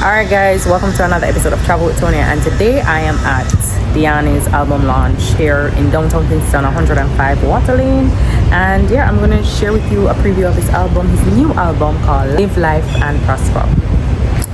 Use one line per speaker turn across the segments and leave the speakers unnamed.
Alright guys, welcome to another episode of Travel with Tonya, and today I am at DYani's album launch here in Downtown Kingston, 105 Water Lane. And yeah, I'm gonna share with you a preview of his album, his new album called Live Life and Prosper.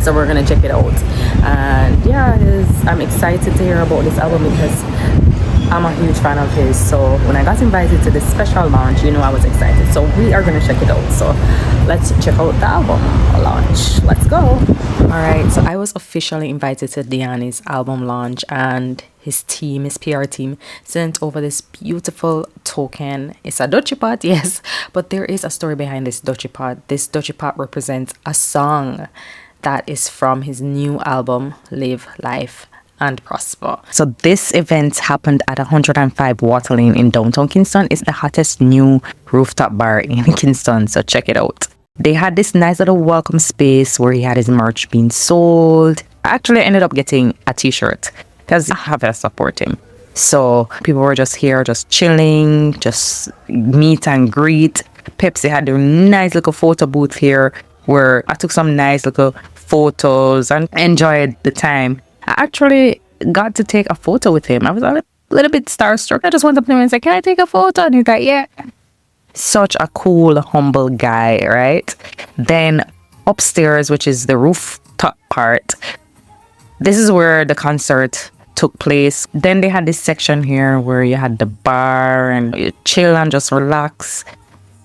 So we're gonna check it out. And yeah, I'm excited to hear about this album because I'm a huge fan of his. So when I got invited to this special launch, you know, I was excited. So we are gonna check it out. So let's check out the album launch. Let's go. Alright, so I was officially invited to DYani's album launch, and his team, his PR team, sent over this beautiful token. It's a Dutchie pot, yes, but there is a story behind this Dutchie pot. This Dutchie pot represents a song that is from his new album, Live Life and Prosper. So this event happened at 105 Water Lane in Downtown Kingston. It's the hottest new rooftop bar in Kingston, so check it out. They had this nice little welcome space where he had his merch being sold. I actually ended up getting a t-shirt because I have to support him. So people were just here, just chilling, just meet and greet. Pepsi had their nice little photo booth here where I took some nice little photos and enjoyed the time. I actually got to take a photo with him. I was a little bit starstruck. I just went up to him and said, "Can I take a photo?" And he's like, "Yeah." Such a cool, humble guy, right? Then upstairs, which is the rooftop part, this is where the concert took place. Then they had this section here where you had the bar and you chill and just relax.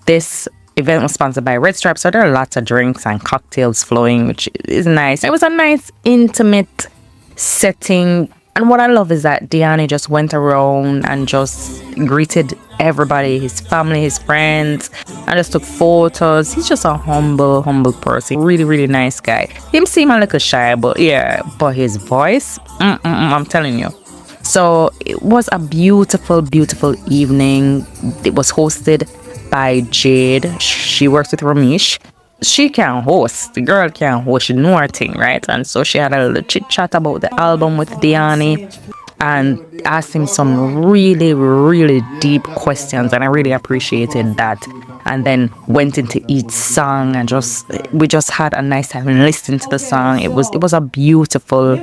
This event was sponsored by Red Stripe, so there are lots of drinks and cocktails flowing, which is nice. It was a nice, intimate setting. And what I love is that DYani just went around and just greeted everybody, his family, his friends, and just took photos. He's just a humble person. Really, really nice guy. Him seem a little shy, but yeah, but his voice, I'm telling you. So it was a beautiful evening. It was hosted by Jade. She works with Ramesh. She can host. The girl can host. She know her thing, right? And so she had a little chit chat about the album with DYani and asked him some really deep questions, and I really appreciated that. And then went into each song and we just had a nice time and listened to the song. It was a beautiful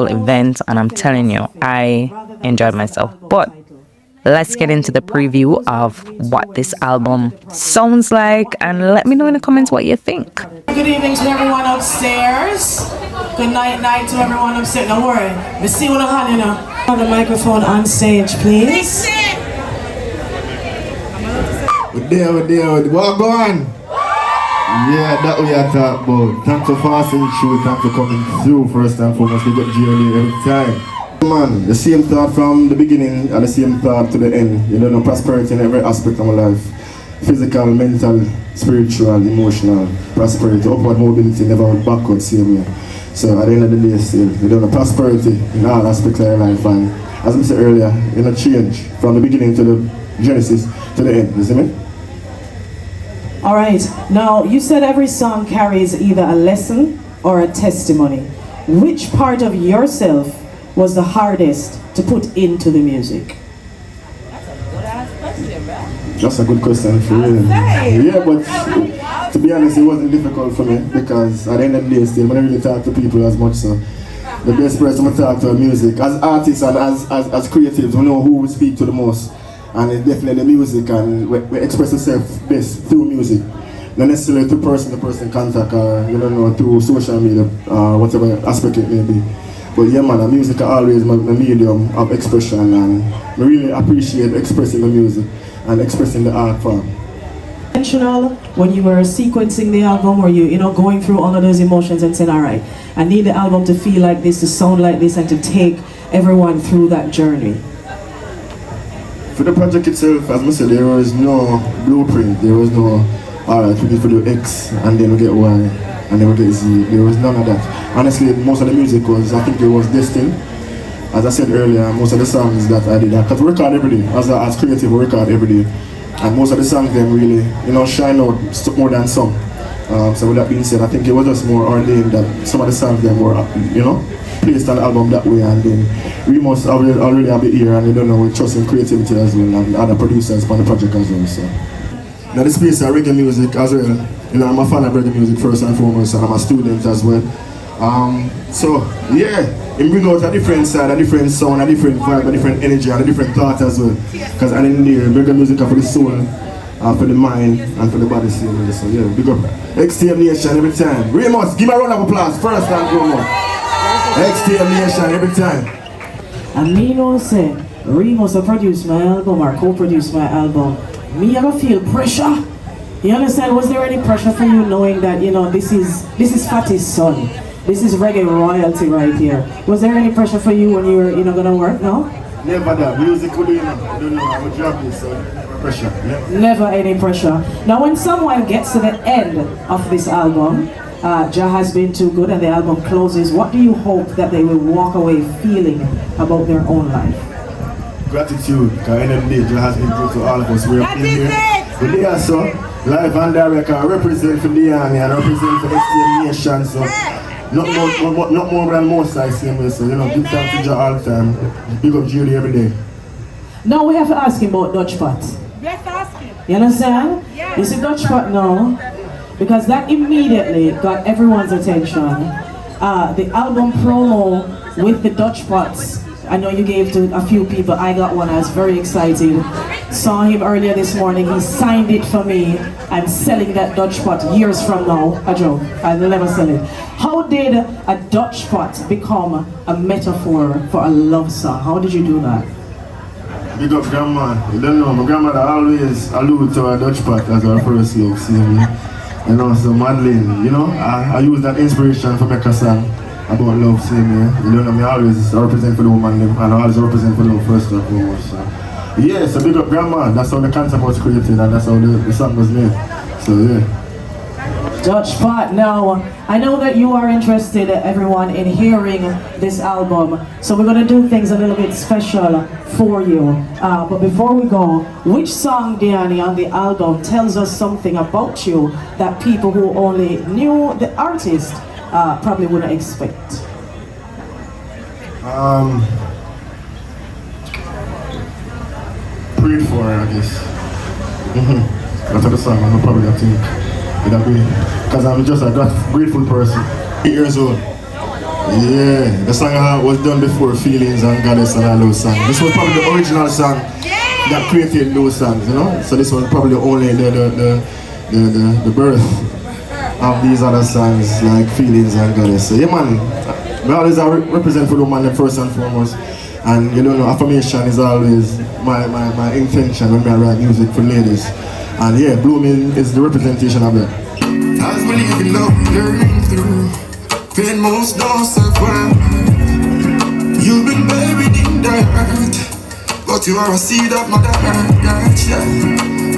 event, and I'm telling you, I enjoyed myself. But let's get into the preview of what this album sounds like, and let me know in the comments what you think.
Good evening to everyone upstairs. Good night to everyone upstairs. Don't worry. Let's see what I'm you know. On the microphone on stage, please.
We're there. What going? Yeah, that we are talking about. Thanks for fasting through. Thanks for coming through first and foremost. We got DYani every time. Man, the same thought from the beginning and the same thought to the end. You don't know, prosperity in every aspect of my life. Physical, mental, spiritual, emotional, prosperity, upward mobility, never went backward, same way. So at the end of the day still, you don't know, prosperity in all aspects of your life, and as I said earlier, you know, change from the beginning to the genesis to the end, you see me?
Alright, now you said every song carries either a lesson or a testimony. Which part of yourself was the hardest to put into the music?
That's a good question for you. Yeah, but to be honest, it wasn't difficult for me because at the end of the day still, I don't really talk to people as much, so the best person to talk to is music. As artists and as creatives, we know who we speak to the most, and it's definitely music, and we express ourselves best through music. Not necessarily through person-to-person contact or, you know, through social media, whatever aspect it may be. But yeah man, music is always my medium of expression, and I really appreciate expressing the music and expressing the art form.
Intentional when you were sequencing the album, were you know, going through all of those emotions and saying, alright, I need the album to feel like this, to sound like this, and to take everyone through that journey?
For the project itself, as I said, there was no blueprint, there was no, alright, we need to do X and then we get Y and then we get Z. There was none of that. Honestly, most of the music was, I think it was destined. As I said earlier, most of the songs that I did, because we record every day, as creative, we record every day. And most of the songs them really, you know, shine out more than some. So with that being said, I think it was just more ordained that some of the songs them were, you know, placed on the album that way, and then we must already have it here, and you don't know, we trust in creativity as well, and other producers on the project as well. So Now the space of reggae music as well. You know, I'm a fan of reggae music first and foremost, and I'm a student as well. So yeah, it bring out a different side, a different sound, a different vibe, a different energy, and a different thought as well. Because at the end of the day, reggae music are for the soul, for the mind, and for the body. So yeah, big up XTM Nation every time. Ramos, give a round of applause first and foremost. XTM Nation every time.
And me know say, Ramos produced my album or co-produced my album. Me ever feel pressure? You understand? Was there any pressure for you knowing that, you know, this is Fatty's son? This is reggae royalty right here. Was there any pressure for you when you were, you know, gonna work? No?
Never that. Music, you know, I don't know. I'm a job this, so pressure. Yeah.
Never any pressure. Now, when someone gets to the end of this album, Jah has been too good, and the album closes. What do you hope that they will walk away feeling about their own life?
Gratitude, because at the end of the day, Jah has been good to all of us. We're in here. We're there, so live and direct. I represent for DYani and represent for XTM Nation. So not more than most I say, so you know, give thanks to Jah all the time. Big up Julie every day.
Now we have to ask him about Dutch Pot.
Let's ask him.
You understand?
Yeah.
You see Dutch Pot now, because that immediately got everyone's attention. The album promo with the Dutch Pots, I know you gave to a few people. I got one. I was very excited. Saw him earlier this morning. He signed it for me. I'm selling that Dutch Pot years from now. A joke. I'll never sell it. How did a Dutch Pot become a metaphor for a love song? How did you do that?
Big up grandma. You don't know, my grandmother always allude to a Dutch Pot as her first love, see me? You know, so Madeline, you know, I use that inspiration for make a song about love, see me? You don't know, me always represent for the woman, and I always represent for love first and foremost. So. Yeah, so big up grandma, that's how the concept was created, and that's how the song was made. So yeah.
Dutch Pot, now I know that you are interested, everyone, in hearing this album, so we're going to do things a little bit special for you. But before we go, which song, DYani, on the album tells us something about you that people who only knew the artist probably wouldn't expect?
Prayed for, I guess. That's the song I'm probably think. Because I'm just a grateful person. 8 years old. Yeah, the song was done before Feelings and Goddess and all those songs. This was probably the original song that created those songs, you know? So this was probably only the birth of these other songs like Feelings and Goddess. So yeah man, I always represent for the man first and foremost. And you know, affirmation is always my intention when I write music for ladies. And yeah, Blooming is the representation of that.
As we live in love, learning through pain most don't survive. You've been buried in the earth, but you are a seed of Mother Earth. Yeah.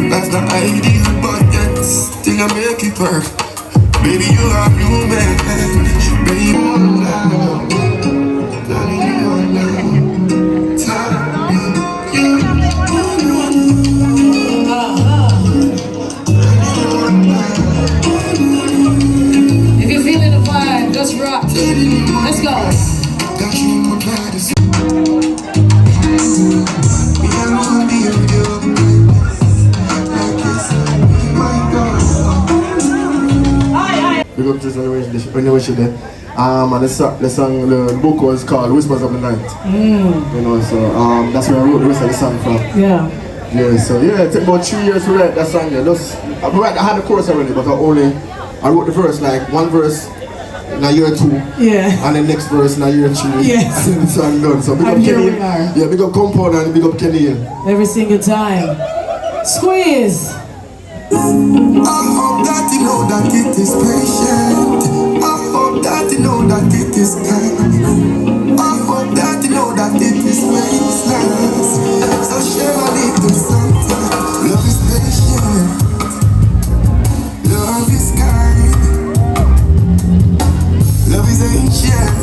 Life's not ideal, but yet still I make it work. Baby, you are human. Baby, you are love. Darling, you are love.
Just rock. Let's go.
Big up to when she did. And the song, the book was called Whispers of the Night. You know, so that's where I wrote the rest of the song from.
Yeah.
Yeah, so yeah, it took about 3 years to write that song. Yeah, I had the chorus already, but I wrote the verse, like one verse in year 2,
yeah,
and the next verse in year 3.
Yes.
And the song done. So big up Kenny. Yeah, big up Compound and big up Kenny.
Every single time. Squeeze.
I hope that you know that it is patient. I hope that you know that it is kind. I hope that you know that it is faceless. So share a little something. Love is patient. Love is kind. Love is ancient.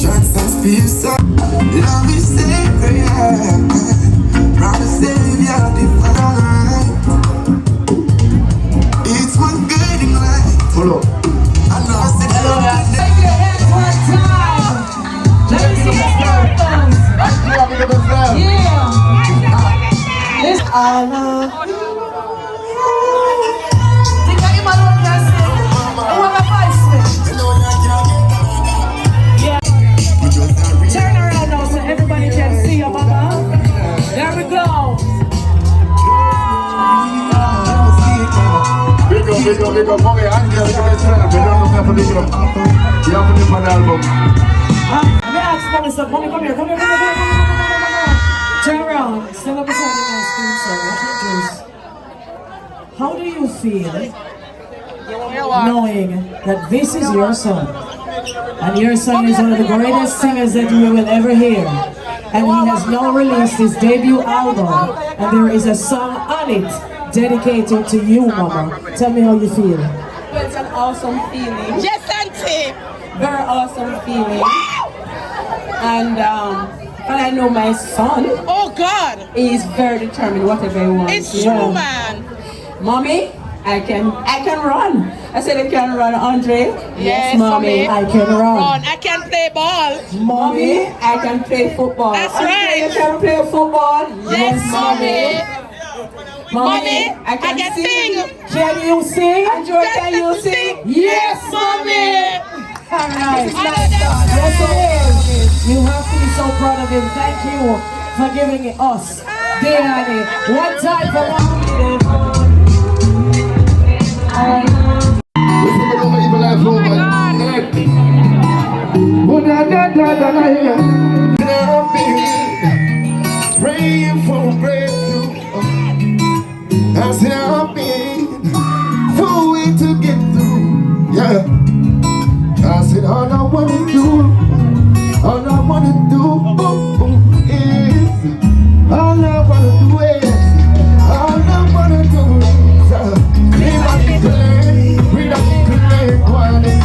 Transcends peace. Love is sacred. Promise Savior divine. It's one guiding light.
Hold up.
I know I said
Take your hands one time.
big it up. You have to dip on the album.
Let me ask mommy something. Mommy, come here. Turn around. Stand up beside me on screen, sir. Watch your juice. How do you feel knowing that this is your son? And your son is one of the greatest singers that we will ever hear. And he has now released his debut album. And there is a song on it dedicated to you, Mama. Tell me how you feel.
Well, it's an awesome feeling.
Yes, auntie.
Very awesome feeling. And when I know my son,
Oh God,
he is very determined whatever he wants.
it's true, man.
Mommy, I can run. I said I can run, Andre.
Yes,
mommy.
I can run.
I can play ball.
Mommy, I can play football.
That's
Andre,
right.
you can play football.
Yes, mommy.
Mommy, I can sing.
Can you sing?
Andre, can you sing?
Yes, mommy. All right.
This is my son.
Yes, it is. You have to be so proud of him. Thank you for giving it us. DYani, one time for one.
Praying for a breakthrough. I said I've been for it to get through. Yeah. I said all I wanna do is all I wanna do is live on the plan, breathe on the plan, quiet.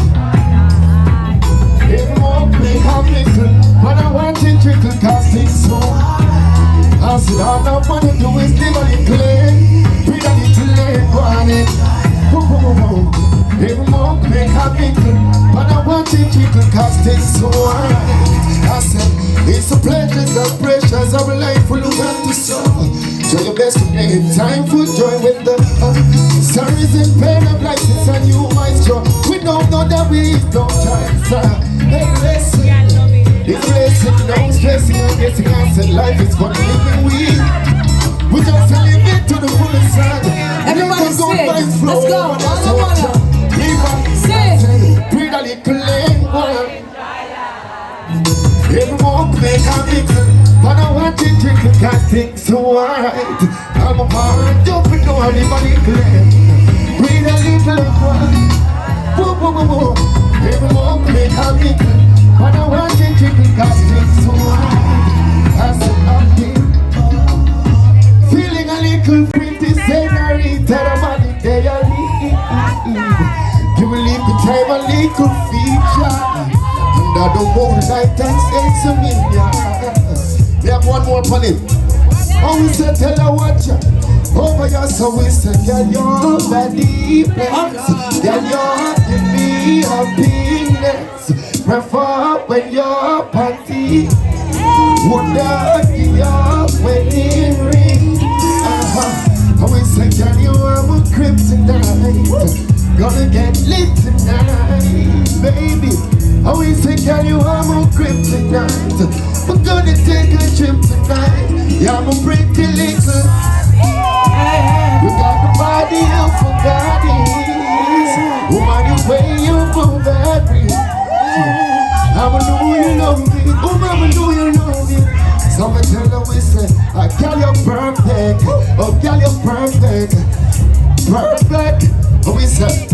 Everyone play complicated, but I want it trickle cause it's so. I said all I wanna do is live on the plan, breathe on the plan, quiet. Everyone play complicated, but I want it trickle cause it's so. I said it's the pleasures and pressures of life will have to soar. Try your best to make it time for joy when the sorrows and pain of life is a new maestro. We don't know that we don't try. Hey, listen, it's blessing, no stressing, no guessing. I said life is for the living we just live it to the fullest side.
Everybody sing. Let's go.
Breathe a little lane. Everyone play complicated, but I want it trickle cause things so white. I'm a part of it, no anybody clean. Breathe a little one. Everyone play complicated, but I want it trickle cause things so white. I said I'm feeling a little pretty senorita, the money they are leaving. You will leave the time a little feature. I don't move like thanks to me. We have one more on it. Oh, we said tell her what you over your so we said girl you're body bless. Girl you're the me happiness. Prefer when you're party. Would I give your wedding ring? Oh, we said girl you are my kryptonite. Gonna get lit tonight, baby. Always say, girl, you are my kryptonite. We're gonna take a trip tonight. Yeah, I'm a pretty little. You got the body of a goddess. Woman, the way you move every. I'ma know you love me. Oh, mama, know you love me. So I tell her we say, girl, you're perfect. Oh, girl, you're perfect. Perfect. Oh, we say,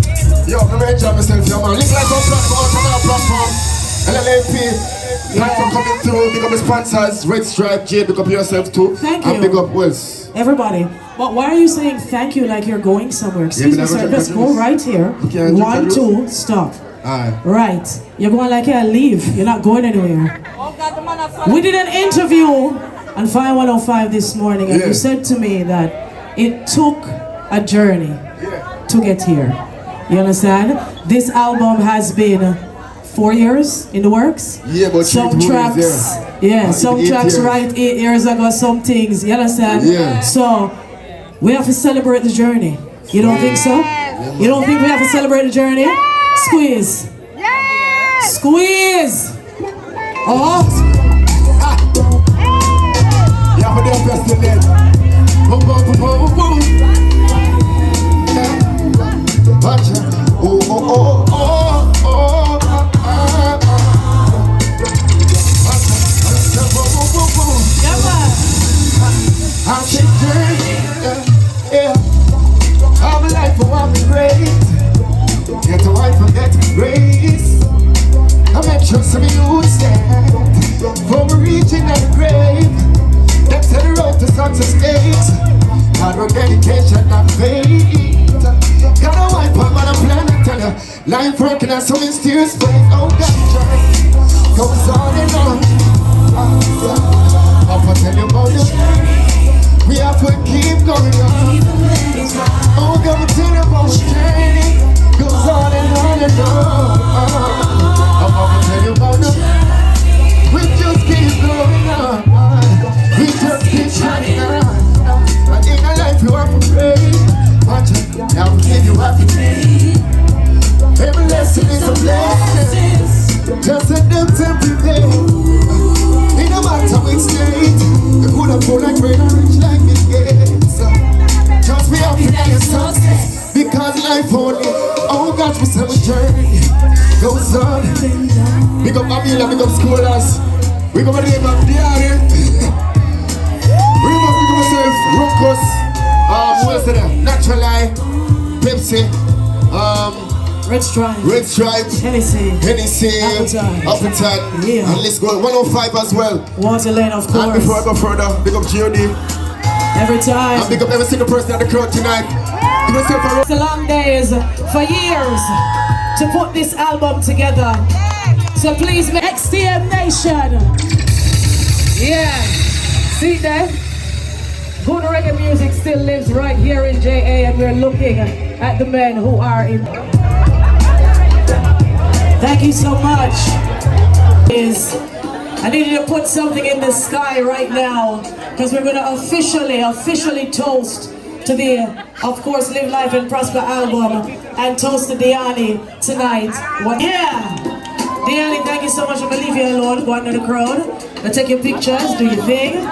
yo, I'm ready to myself, yo, man. Look like a platform. LLAP, platform coming through. Big up the sponsors, Red Stripe, Jade, big up yourself too.
Thank
and
you.
big up Wells.
Everybody. But why are you saying thank you like you're going somewhere? Excuse me, sir. Just go right here.
Okay,
1, 2, stop.
Aye.
Right. You're going like yeah, leave. You're not going anywhere. We did an interview on 5105 this morning, and you said to me that it took a journey to get here. You understand? This album has been 4 years in the works.
Yeah, but
some tracks, some tracks right 8 years ago, some things, you understand?
Yeah.
So we have to celebrate the journey. You don't think so? You don't think we have to celebrate the journey? Squeeze. Squeeze. Oh.
Yeah, but they're best in it. Watch it. Oh, oh, oh, oh, oh. There's so mysterious ways, oh God, goes on and on. I'll tell you about it. We have to keep going on. Oh God, we tell you about the journey. Goes on and on and on. I'll tell you about it. We just keep going on. We just keep shining on. And in our life you have to pray. Watch it, now we give you have to pray. Every lesson is a blessing. Just let them temple day. It no matter which state. The good are poor like rain and rich like Bill Gates. Just be happy in your success. Because life only, oh God, we say we journey goes on. Big up Amila, big up scholars. We go by the name of DYani. We must pick up myself, Ruckus. What's that? Natural Eye, Pepsi,
Red Stripe, Hennessy,
Appetite,
yeah.
And let's go 105 as well.
Waterlane, of course.
And before I go further, big up GOD.
Every time.
And big up every single person in the crowd tonight. Give yourself a
It's a long days for years to put this album together. So please, XTM Nation. Yeah, see that? Good reggae music still lives right here in JA, and we're looking at the men who are in. Thank you so much. I need you to put something in the sky right now, because we're going to officially toast to the, of course, Live Life and Prosper album, and toast to DYani tonight. Yeah! DYani, thank you so much. I'm going to leave you alone. Go under the crowd. Now take your pictures, do your thing.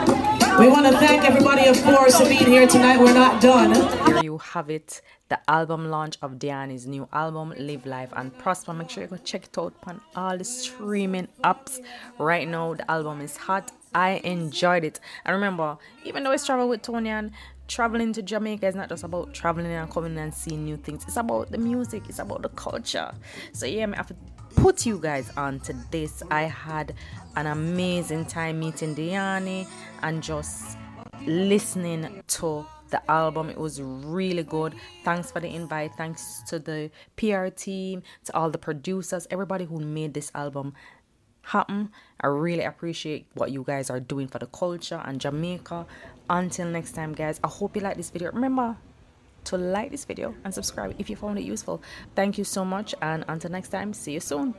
We want to thank everybody, of course, for being here tonight. We're not done.
There you have it, the album launch of DYani's new album, Live Life and Prosper. Make sure you go check it out on all the streaming apps. Right now, the album is hot. I enjoyed it. And remember, even though it's Travel with Tony, traveling to Jamaica is not just about traveling and coming and seeing new things. It's about the music. It's about the culture. So yeah, I have to put you guys on to this. I had an amazing time meeting DYani and just listening to the album. It was really good. Thanks for the invite. Thanks to the PR team, to all the producers, everybody who made this album happen. I really appreciate what you guys are doing for the culture and Jamaica. Until next time, guys, I hope you like this video. Remember to like this video and subscribe if you found it useful. Thank you so much, and until next time, see you soon.